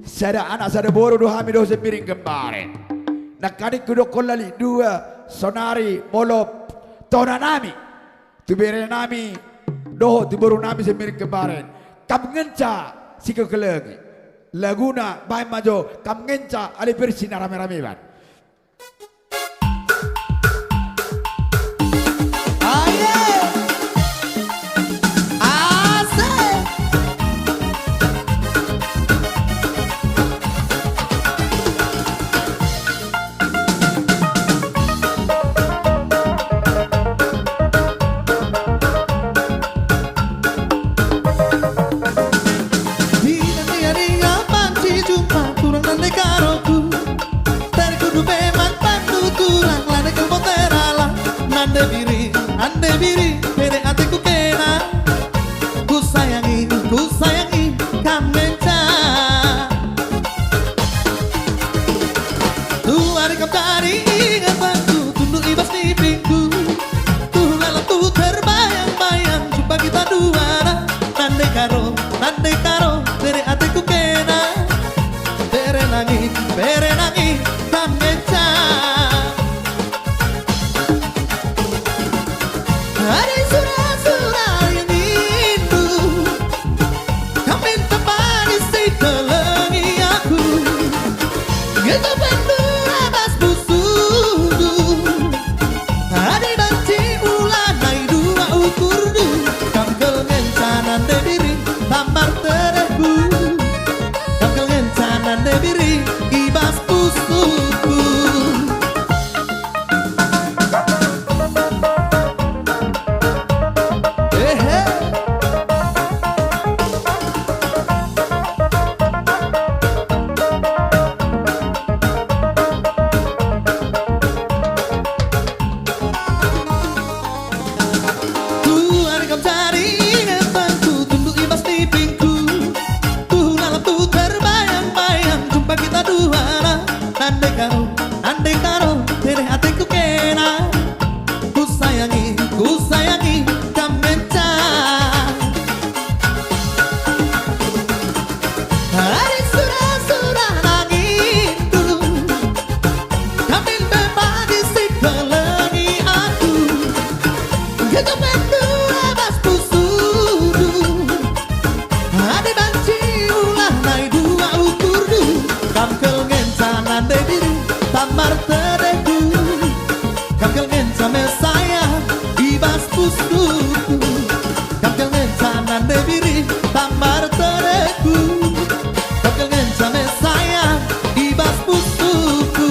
Sada anak sada boro do hamido sepiring kemarin. Nakadi kudo kolali dua sonari molop tonanami. Tubere nami doho tiburu nami sepiring kemarin. Kam ngenca siko kelegi. Laguna bay majo kam ngenca ali persina rame-rame ban. Ande biri, pere hatiku kena. Ku sayangi kamenca. Tu hari kau cari ingatanku, tunduk ibas di pintu. Tu lalu tu terbayang-bayang, jumpa kita dua. Nande karo, pere hatiku kena. Pere nangi, kamenca. Hari surah-surah yang indu, kami temani sekelengi aku. Gitu penuh abas busudu, hari banci ulan naik dua ukur du. Kamkel ngencanan debiri, tambar terebu. Kamkel ngencanan debiri, ibas busuku. Andai karo, tere hatiku kena. Ku sayangi kamenca. Hari surah-surah nangis dulu, kami berbagi sekelengi aku. Gitu penuh abas pusudu, hari banci ulah naik dua ukur du. Kamkel ngencanan debiri, tamar tereku. Kamkel ngenca mesaya, ibas pusuku. Kamkel ngencanan debiri, tamar tereku. Kamkel ngenca mesaya, ibas pusuku.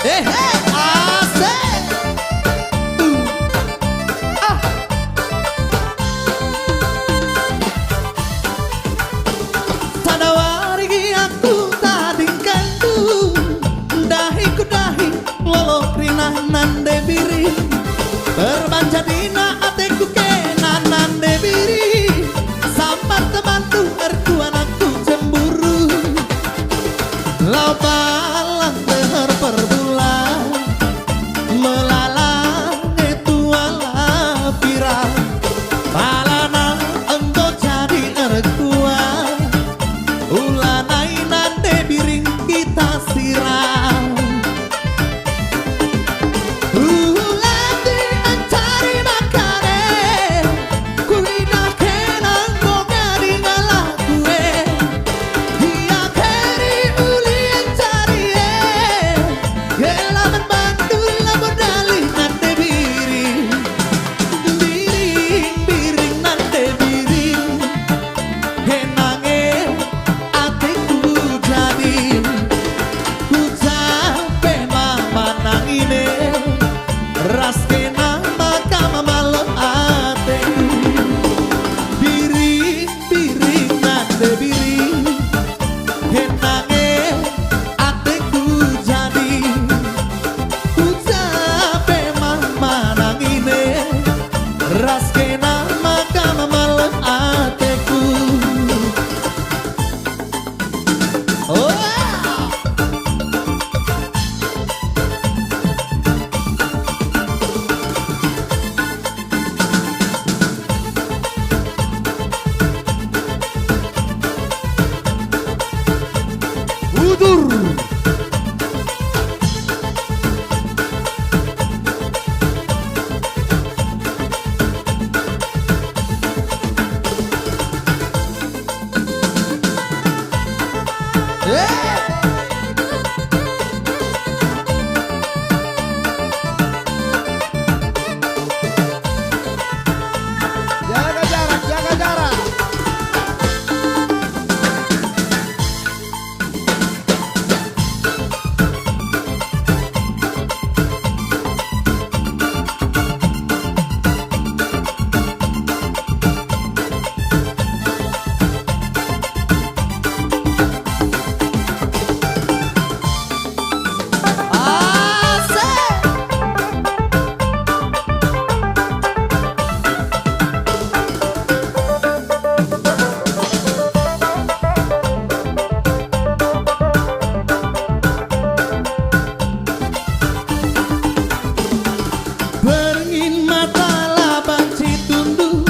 asik. Ah. Sadawari aku tadingkan tu dahiku dahi lolo rina nande biri berbanja dina ateku kena nande biri sama temanku mertua anakku cemburu lau balang deher perbulan melalang itu ala viral balana engkau jadi erkua ulanai nande biring kita siram ulan diancari makane kulina kenang moga di ngalah kue dia keri uli ancari gelaman bandul labodali nande biring biring biring nande biring kenange atiku jadi ku capek mama nangine ras kena maka malam atiku biring biring nande biring kenange atiku jadi ku capek mama nangine ras kena maka malam atiku. Oh. Udur. Jaga jarak, jaga jarak. Asik. Beringin mata laban citundu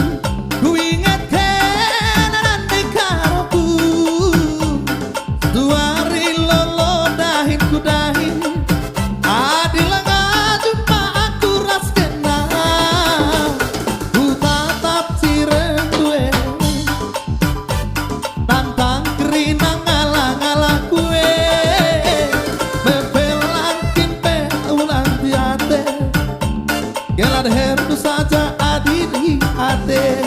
ku ingat kenanan dekaroku duari lolo dahin ku dahin adil ngajumpa aku ras kena ku tatap cirendue tantang kerina ngalah-ngalah kue bebelan kimpe ulang diate Gelar herdu saja adili ate.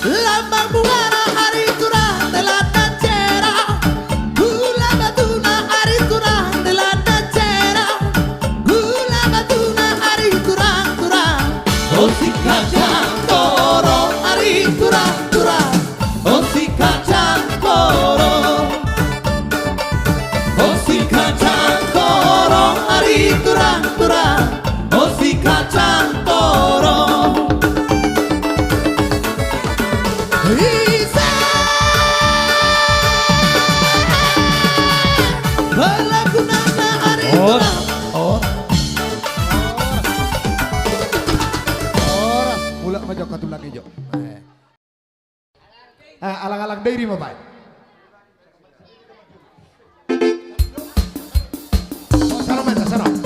Lambang buana hari turah telada cera gula batuna hari turah telada cera gula batuna hari turah turah oh si kacang toro hari turah turah oh si kacang toro oh si kacang toro hari turah turah oh si kacang toro. Isa Balagunana hari turah. Ora, mula majo katulang ijo. Alang-alang diri mo ba? sana.